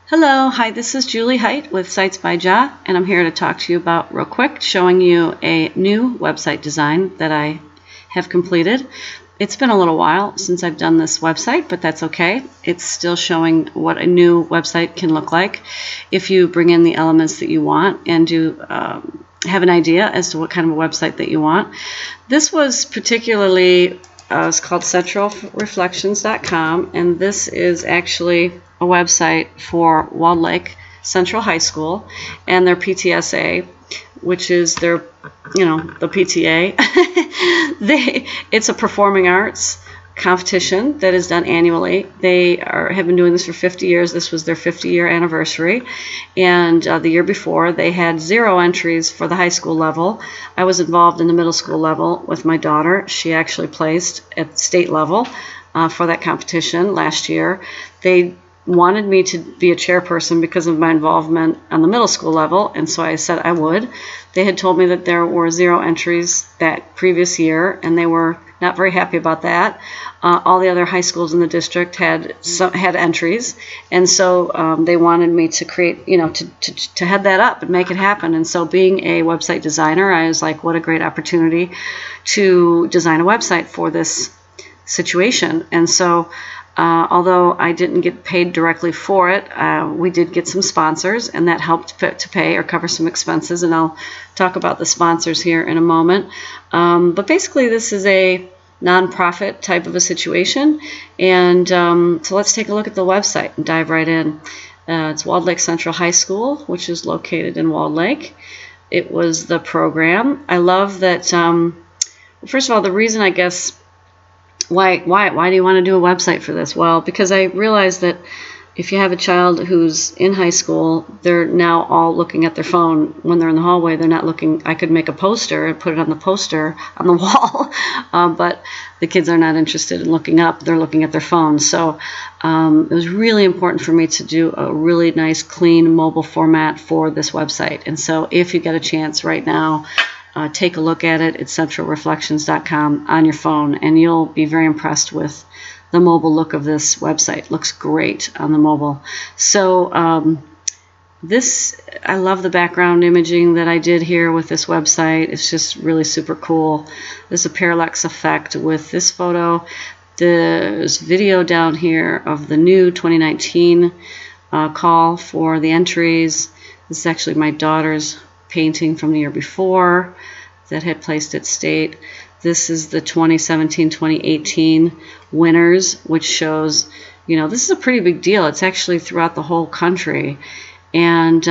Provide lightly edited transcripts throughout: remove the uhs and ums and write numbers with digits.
Hello, hi, this is Julie Height with Sites by Ja, and I'm here to talk to you about real quick, showing you a new website design that I have completed. It's been a little while since I've done this website, but that's okay. It's still showing what a new website can look like if you bring in the elements that you want and do have an idea as to what kind of a website that you want. This was particularly it's called centralreflections.com, and this is actually a website for Walled Lake Central High School and their PTSA, which is their, the PTA. It's a performing arts competition that is done annually. They have been doing this for 50 years. This was their 50-year anniversary, and the year before they had 0 entries for the high school level. I was involved in the middle school level with my daughter. She actually placed at state level for that competition last year. They wanted me to be a chairperson because of my involvement on the middle school level, and so I said I would. They had told me that there were 0 entries that previous year, and they were not very happy about that. All the other high schools in the district had entries, and so they wanted me to create, to head that up and make it happen. And so, being a website designer, I was like, what a great opportunity to design a website for this situation. And so, although I didn't get paid directly for it, we did get some sponsors, and that helped to pay or cover some expenses, and I'll talk about the sponsors here in a moment. But basically, this is a nonprofit type of a situation, and so let's take a look at the website and dive right in. It's Walled Lake Central High School, which is located in Walled Lake. It was the program. I love that, first of all, the reason, I guess, why do you want to do a website for this? Well, because I realized that if you have a child who's in high school, they're now all looking at their phone when they're in the hallway. They're not looking. I could make a poster and put it on the poster on the wall, but the kids are not interested in looking up. They're looking at their phones. So it was really important for me to do a really nice, clean mobile format for this website. And so if you get a chance right now, take a look at it. It's centralreflections.com on your phone, and you'll be very impressed with the mobile look of this website. It looks great on the mobile. So I love the background imaging that I did here with this website. It's just really super cool. There's a parallax effect with this photo. There's video down here of the new 2019 call for the entries. This is actually my daughter's painting from the year before that had placed at state. This is the 2017-2018 winners, which shows, this is a pretty big deal. It's actually throughout the whole country. And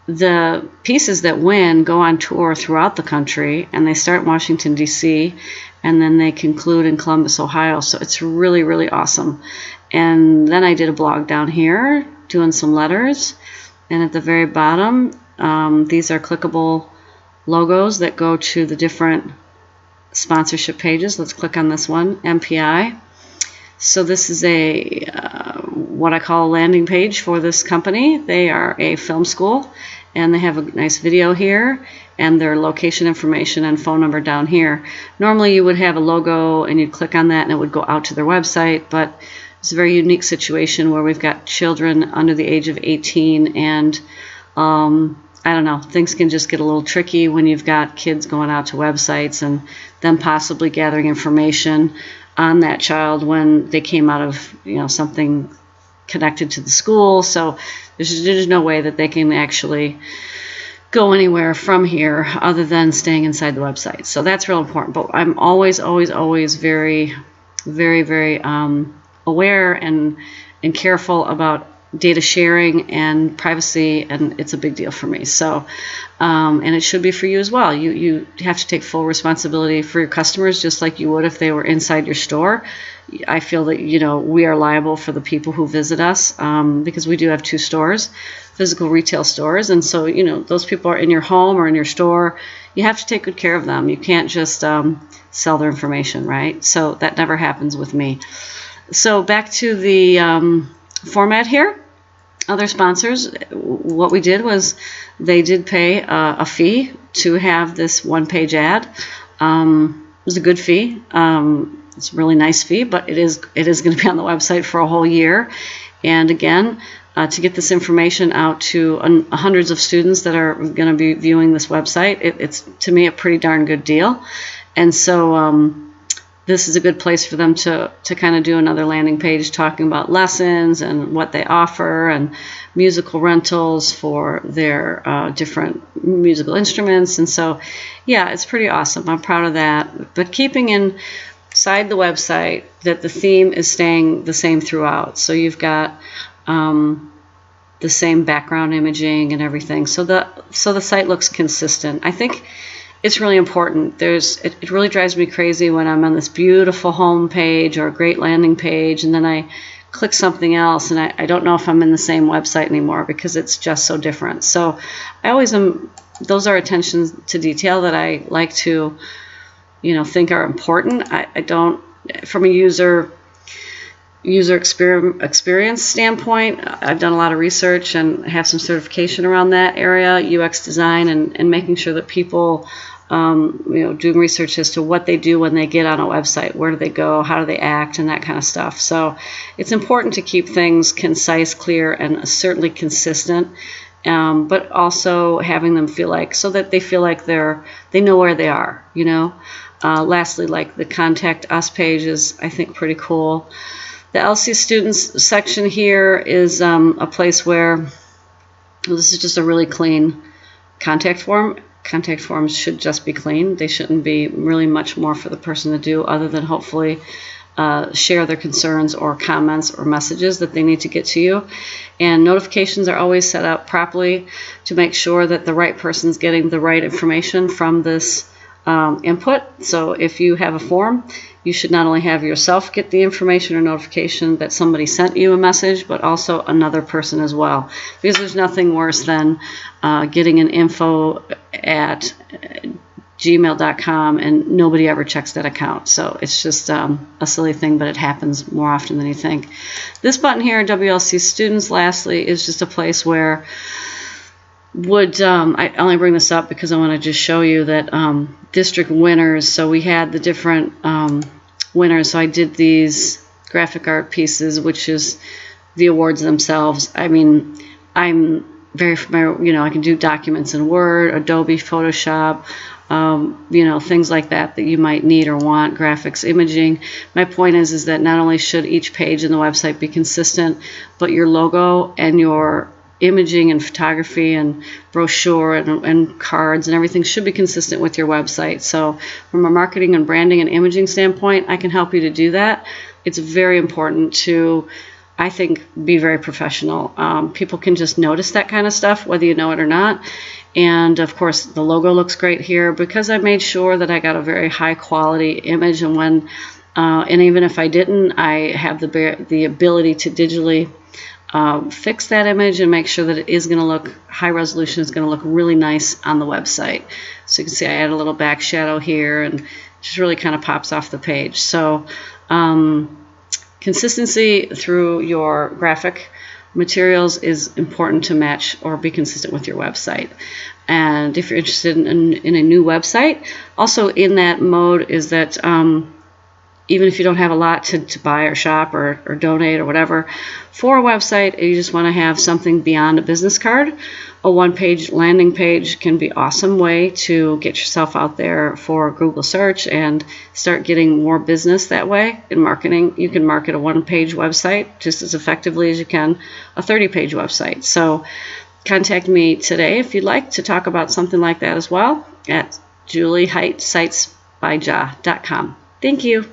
the pieces that win go on tour throughout the country, and they start in Washington, D.C., and then they conclude in Columbus, Ohio. So it's really, really awesome. And then I did a blog down here doing some letters. And at the very bottom, these are clickable logos that go to the different sponsorship pages. Let's click on this one, MPI. So this is a what I call a landing page for this company. They are a film school, and they have a nice video here and their location information and phone number down here. Normally you would have a logo and you'd click on that and it would go out to their website, but it's a very unique situation where we've got children under the age of 18, and I don't know, things can just get a little tricky when you've got kids going out to websites and them possibly gathering information on that child when they came out of, something connected to the school. So there's no way that they can actually go anywhere from here other than staying inside the website. So that's real important. But I'm always very, very, very aware and careful about data sharing and privacy, and it's a big deal for me. So, and it should be for you as well. You have to take full responsibility for your customers, just like you would if they were inside your store. I feel that, we are liable for the people who visit us because we do have 2 stores, physical retail stores. And so, those people are in your home or in your store. You have to take good care of them. You can't just sell their information, right? So that never happens with me. So back to the format here. Other sponsors, what we did was they did pay a fee to have this one-page ad. It was a good fee. It's a really nice fee, but it is going to be on the website for a whole year. And again, to get this information out to hundreds of students that are going to be viewing this website, it's to me a pretty darn good deal. And so this is a good place for them to kind of do another landing page talking about lessons and what they offer and musical rentals for their different musical instruments. And so, yeah, it's pretty awesome. I'm proud of that. But keeping inside the website that the theme is staying the same throughout. So you've got the same background imaging and everything. So the site looks consistent. I think it's really important. It really drives me crazy when I'm on this beautiful home page or a great landing page, and then I click something else, and I don't know if I'm in the same website anymore because it's just so different. So I always those are attentions to detail that I like to, think are important. I don't, from a user experience standpoint, I've done a lot of research and have some certification around that area, UX design, and making sure that people, doing research as to what they do when they get on a website, where do they go, how do they act, and that kind of stuff. So it's important to keep things concise, clear, and certainly consistent, but also having them feel like, so that they feel like they know where they are, Lastly, like the Contact Us page is, I think, pretty cool. The LC Students section here is a place where this is just a really clean contact form. Contact forms should just be clean. They shouldn't be really much more for the person to do other than hopefully share their concerns or comments or messages that they need to get to you. And notifications are always set up properly to make sure that the right person's getting the right information from this input. So if you have a form, you should not only have yourself get the information or notification that somebody sent you a message, but also another person as well. Because there's nothing worse than getting an info at gmail.com and nobody ever checks that account. So it's just a silly thing, but it happens more often than you think. This button here, WLC Students, lastly, is just a place where I only bring this up because I want to just show you that district winners. So we had the different winners. So I did these graphic art pieces, which is the awards themselves. I mean, I'm very familiar. I can do documents in Word, Adobe, Photoshop, things like that you might need or want, graphics, imaging. My point is that not only should each page in the website be consistent, but your logo and your imaging and photography and brochure and cards and everything should be consistent with your website. So from a marketing and branding and imaging standpoint, I can help you to do that. It's very important to, I think, be very professional. People can just notice that kind of stuff, whether you know it or not. And of course, the logo looks great here because I made sure that I got a very high quality image. And and even if I didn't, I have the ability to digitally fix that image and make sure that it is going to look high resolution, is going to look really nice on the website. So you can see I add a little back shadow here and just really kind of pops off the page. So consistency through your graphic materials is important to match or be consistent with your website. And if you're interested in a new website, also in that mode is that even if you don't have a lot to buy or shop or donate or whatever, for a website, you just want to have something beyond a business card. A one-page landing page can be an awesome way to get yourself out there for Google search and start getting more business that way. In marketing, you can market a one-page website just as effectively as you can a 30-page website. So contact me today if you'd like to talk about something like that as well at julieheight.sitesbyja.com. Thank you.